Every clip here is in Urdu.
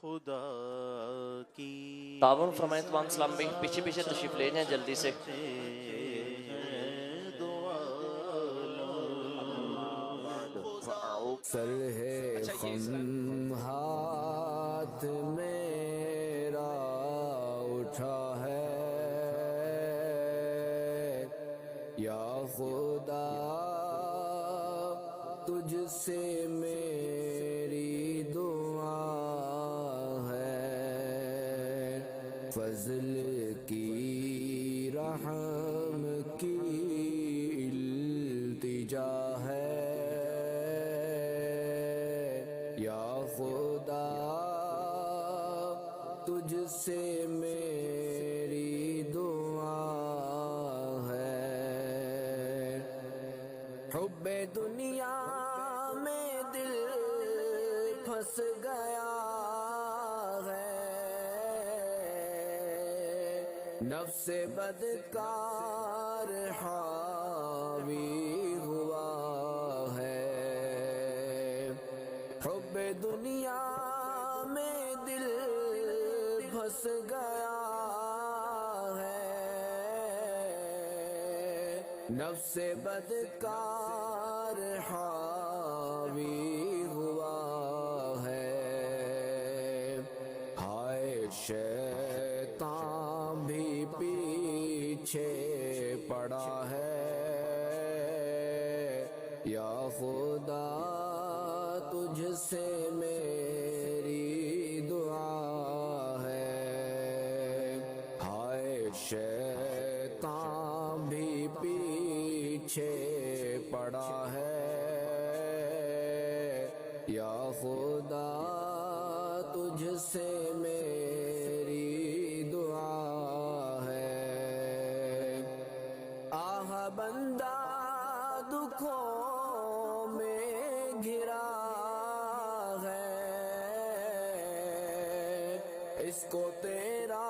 خدا کی تعاون فرمائیں تمام سلام بھائی، پیچھے پیچھے تشریف لے جائیں جلدی سے. سر ہے خم ہاتھ میرا اٹھا ہے، یا خدا تجھ سے میری دعا ہے، فضل کی رحم کی التجا ہے، یا خدا تجھ سے میری دعا ہے. حب دنیا میں دل پھنس گیا ہے، نفس بدکار حاوی ہوا ہے. حب دنیا میں دل پھنس گیا ہے، نفس بدکار حاوی ہوا ہے. ہائے شیطان بھی پیچھے پڑا ہے، یا خدا تجھ سے میری دعا ہے. ہائے شیطان بھی پیچھے پڑا ہے، یا خدا تجھ سے میری دعا ہے. آہ بندہ دکھوں میں گھرا ہے، اس کو تیرا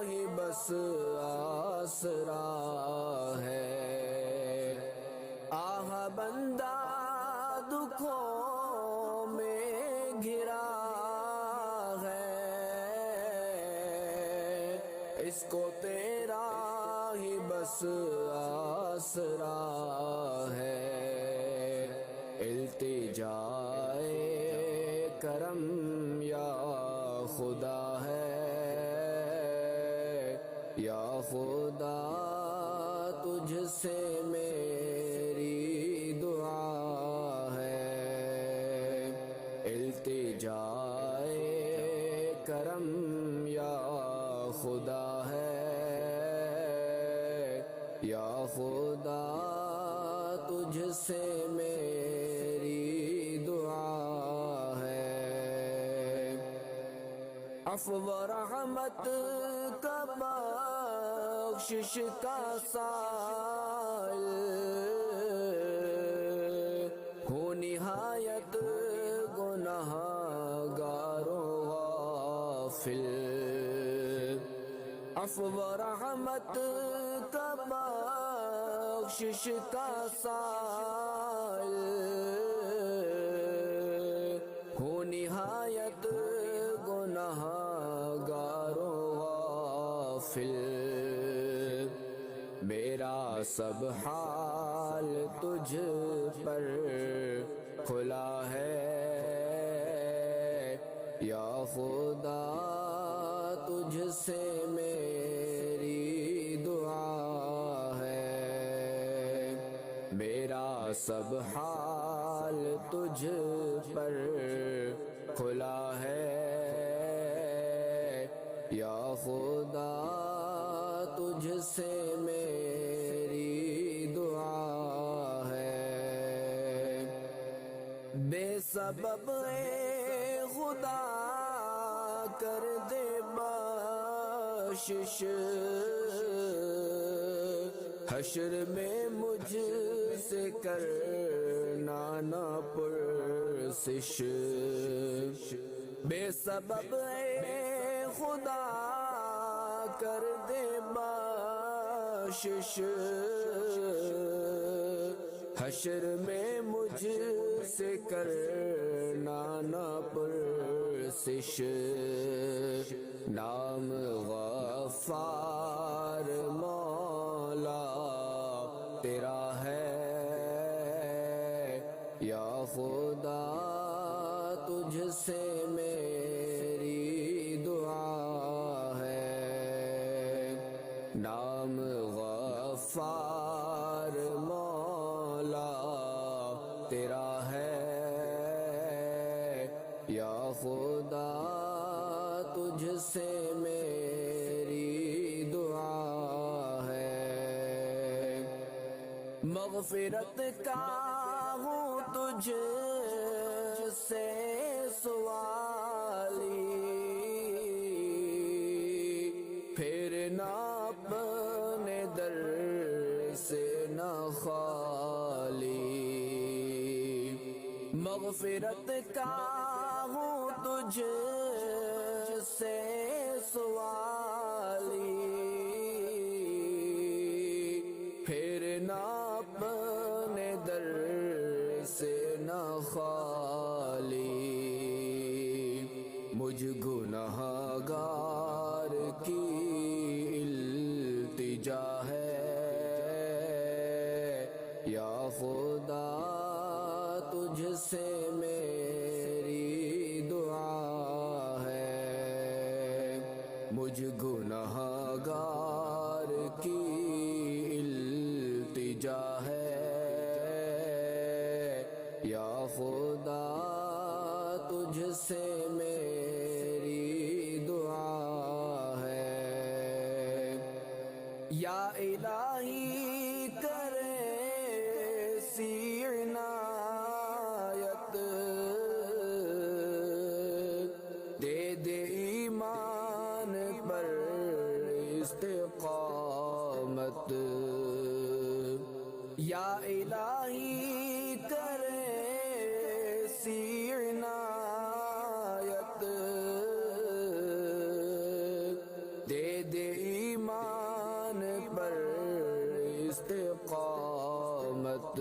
ہی بس آسرا ہے. آہ بندہ دکھوں میں گھرا ہے، اس کو تیرا ہی بس آسرا ہے. التجائے کرم یا خدا ہے، یا خدا تجھ سے میری دعا ہے. التجائے کرم یا خدا ہے، یا خدا تجھ سے میری دعا ہے. عفو و رحمت کا بخشش کا سائل ہوں، نہایت گناہگار و غافل. عفو و رحمت کا بخشش کا سائل ہوں، نہایت گناہگار و غافل. میرا سب حال تجھ پر کھلا ہے، یا خدا تجھ سے میری دعا ہے. میرا سب حال تجھ پر کھلا ہے، یا خدا تجھ سے میری دعا ہے. بے سبب اے خدا کر دے بخشش، حشر میں مجھ سے کرنا نہ پرسش. بے سبب اے خدا کر دے بخشش، حشر میں مجھ سے کرنا نہ پرسش. پرسش نام غفار مولا تیرا ہے یا خدا تجھ سے میری دعا ہے نام غفار مولا تیرا ہے یا خدا تجھ سے میری دعا ہے مغفرت کا ہوں تجھ سے سوالی پھر نہ اپنے در سے نہ خالی مغفرت کا ہوں تجھ سے سوالی پھر نہ اپنے در سے نہ خالی مجھ گنہگار کی التجا ہے یا خدا تجھ سے میری دعا ہے مجھ گنہگار کی التجا ہے یا خدا تجھ سے میری دعا ہے یا الہی کرے سی عنایت دے دے ایمان پر استقامت یا الہی کرے سی عنایت دے دے ایمان پر استقامت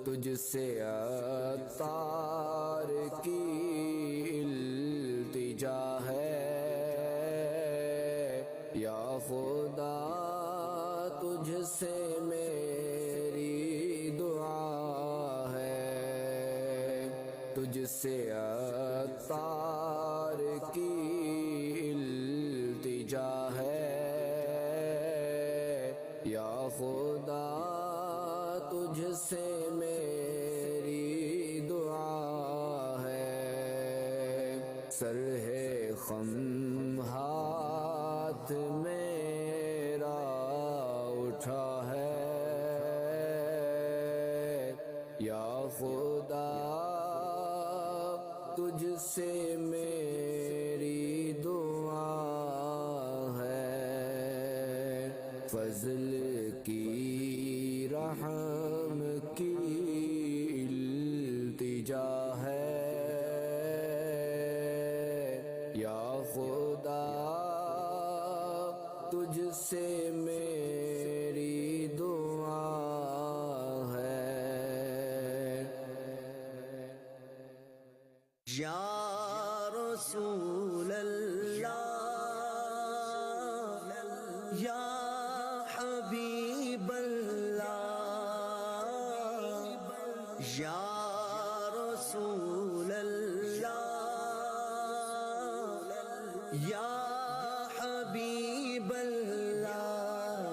تجھ سے عطار کی التجا ہے یا خدا تجھ سے میری دعا ہے تجھ سے عطار کی التجا ہے یا خدا تجھ سے میری دعا ہے سر ہے خم ہاتھ میرا اٹھا ہے یا خدا تجھ سے میری دعا ہے فضل کی رحم کی التجا ہے یا خدا تجھ سے میری دعا ہے یا رسول اللہ یا حبیب اللہ یا رسول اللہ یا حبیب اللہ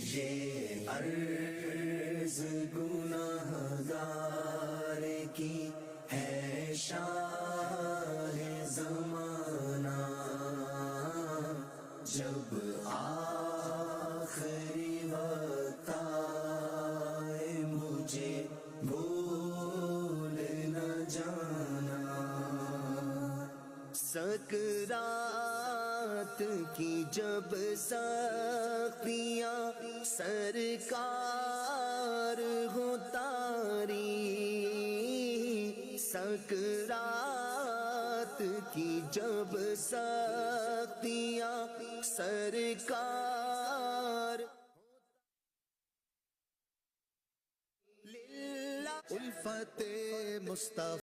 یہ عرض گناہگار کی ہے شان زمانہ جب آخری وقت آئے مجھے بھول نہ جانا سکرات کی جب سختیاں سرکار ہو تاری سکرات کی جب سختیاں سرکار محبت مصطفیٰ